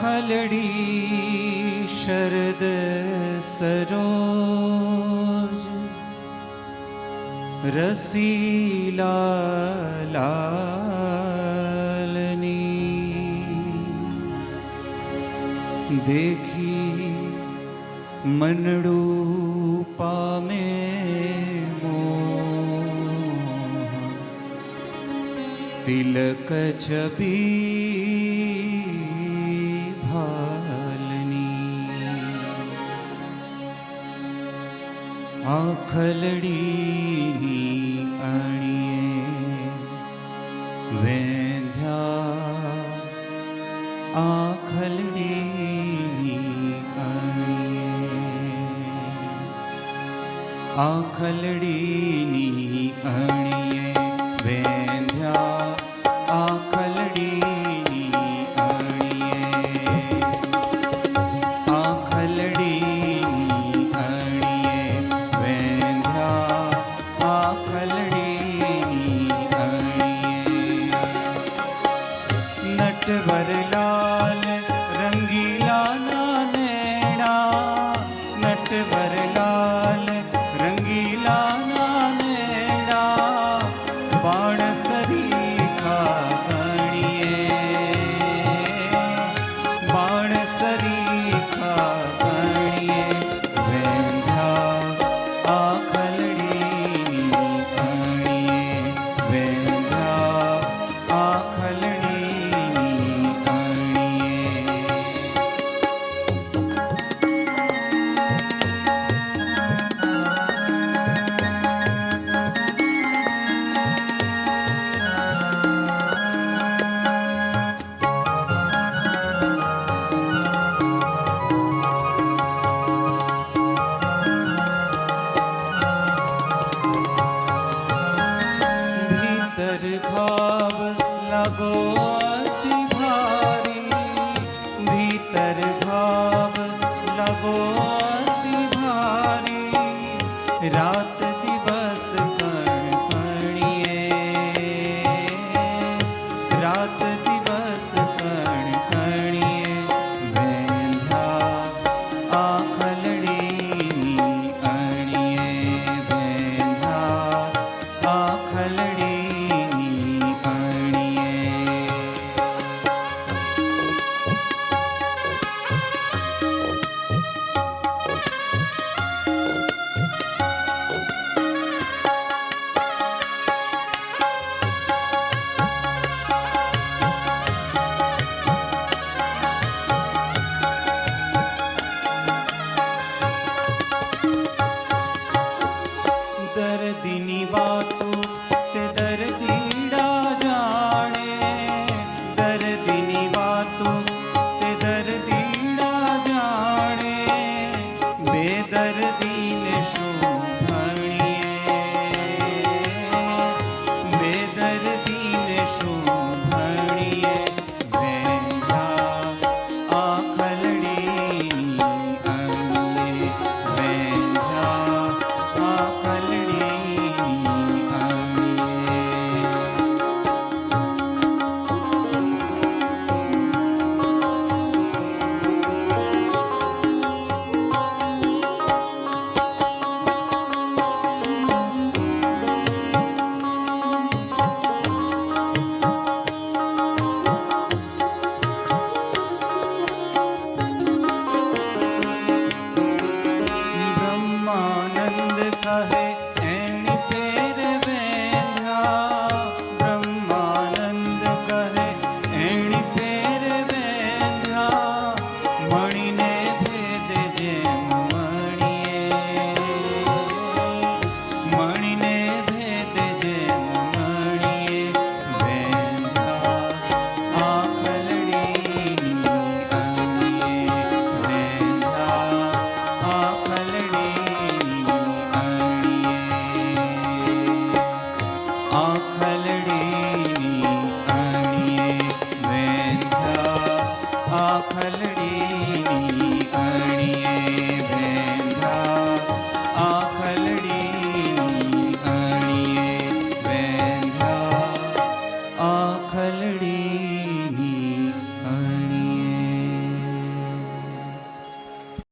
आखलड़ी शरद सरोज रसीला लालनी देखी मनडू पामे मोह तिलक छबी भालनी आखलड़ी अणिये वेंध्या आखलड़ी आखलड़ी अणिये वेंध्या आखलड़ी अणिये आखलड़ी अणिये वेंध्या आखलड़ी अणिये नटवर लाल रंगीला नैना नटवर लाल रंगीला नैना बाण सरीखा गणिये बाण सरीखा गणिये वेंध्या आखलड़ी अणिये वेंध्या आखलड़ी अणिये भीतर घाव लगो अति भारी भीतर घाव लगो